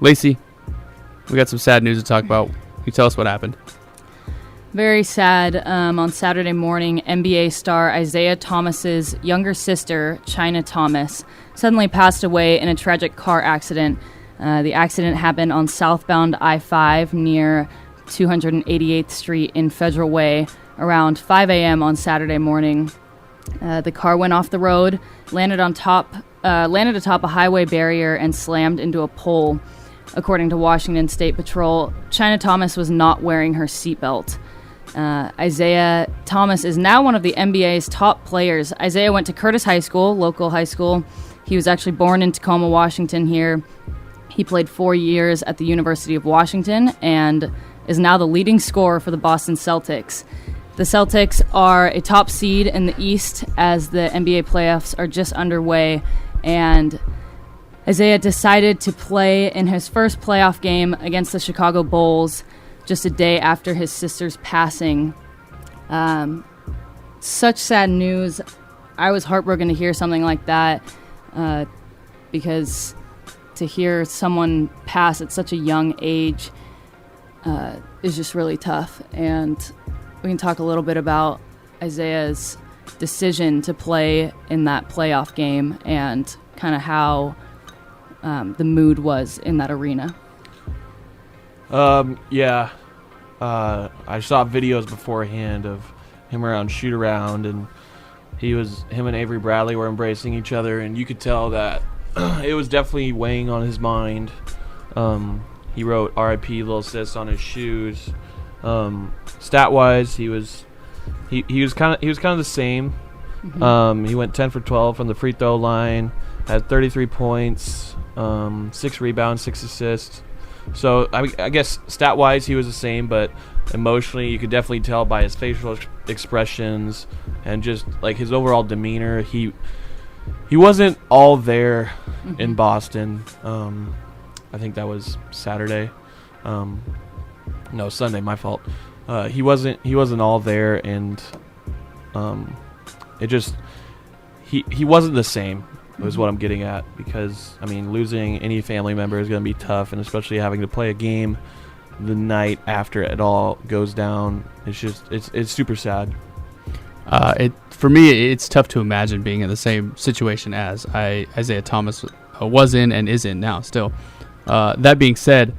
Lacey, we got some sad news to talk about. Can you tell us what happened? Very sad. On Saturday morning, NBA star Isaiah Thomas's younger sister, Chyna Thomas, suddenly passed away in a tragic car accident. The accident happened on southbound I-5 near 288th Street in Federal Way around 5 a.m. on Saturday morning. The car went off the road, landed atop a highway barrier, and slammed into a pole. According to Washington State Patrol, Chyna Thomas was not wearing her seatbelt. Isaiah Thomas is now one of the NBA's top players. Isaiah went to Curtis High School, local high school. He was actually born in Tacoma, Washington here. He played 4 years at the University of Washington and is now the leading scorer for the Boston Celtics. The Celtics are a top seed in the East as the NBA playoffs are just underway, and Isaiah decided to play in his first playoff game against the Chicago Bulls just a day after his sister's passing. Such sad news. I was heartbroken to hear something like that because to hear someone pass at such a young age is just really tough. And we can talk a little bit about Isaiah's decision to play in that playoff game and kind of how the mood was in that arena. Yeah. I saw videos beforehand of him around shoot around, and him and Avery Bradley were embracing each other, and you could tell that it was definitely weighing on his mind. He wrote R.I.P. Lil Sis on his shoes. Stat wise, he was kind of the same. Mm-hmm. He went 10 for 12 from the free throw line, had 33 points, 6 rebounds, 6 assists. So I guess stat-wise he was the same, but emotionally you could definitely tell by his facial expressions and just like his overall demeanor. He wasn't all there in Boston. I think that was Saturday. No, Sunday. My fault. He wasn't all there, and it just he wasn't the same. Is what I'm getting at, because I mean, losing any family member is going to be tough, and especially having to play a game the night after it all goes down. It's super sad. For me, it's tough to imagine being in the same situation as Isaiah Thomas was in and is in now still. That being said,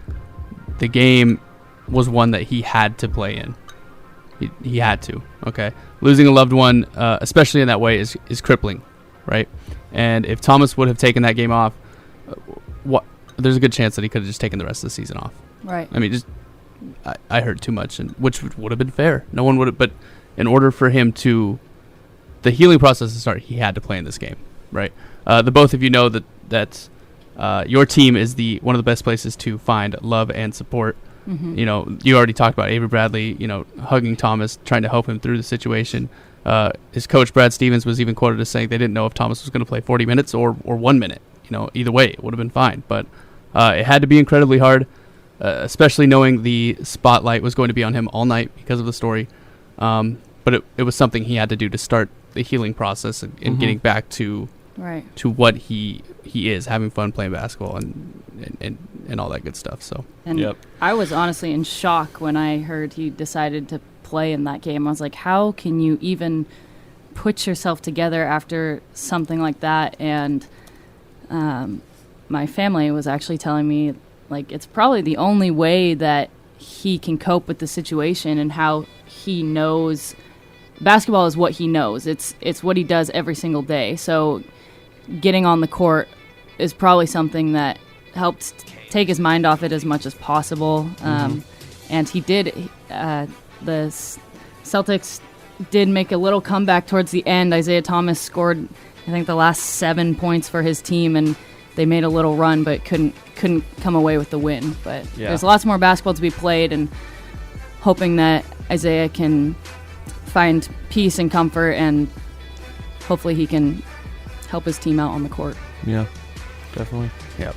the game was one that he had to play in. He had to. Okay, losing a loved one, especially in that way, is crippling, right? And if Thomas would have taken that game off, there's a good chance that he could have just taken the rest of the season off. Right. I mean, I hurt too much, and which would have been fair. No one would have. But in order for him the healing process to start, he had to play in this game, right? The both of you know that your team is one of the best places to find love and support. Mm-hmm. You know, you already talked about Avery Bradley, hugging Thomas, trying to help him through the situation. His coach, Brad Stevens, was even quoted as saying they didn't know if Thomas was going to play 40 minutes or 1 minute. Either way, it would have been fine. But it had to be incredibly hard, especially knowing the spotlight was going to be on him all night because of the story. But it was something he had to do to start the healing process and getting back to what he is, having fun playing basketball and all that good stuff. So, and I was honestly in shock when I heard he decided to play in that game. I was like, how can you even put yourself together after something like that? And my family was actually telling me, like, it's probably the only way that he can cope with the situation, and how he knows basketball is what he knows. It's what he does every single day. So getting on the court is probably something that helped take his mind off it as much as possible. And he did. The Celtics did make a little comeback towards the end. Isaiah Thomas scored, I think, the last 7 points for his team, and they made a little run, but couldn't come away with the win. But there's lots more basketball to be played, and hoping that Isaiah can find peace and comfort, and hopefully he can help his team out on the court. Yeah, definitely. Yeah.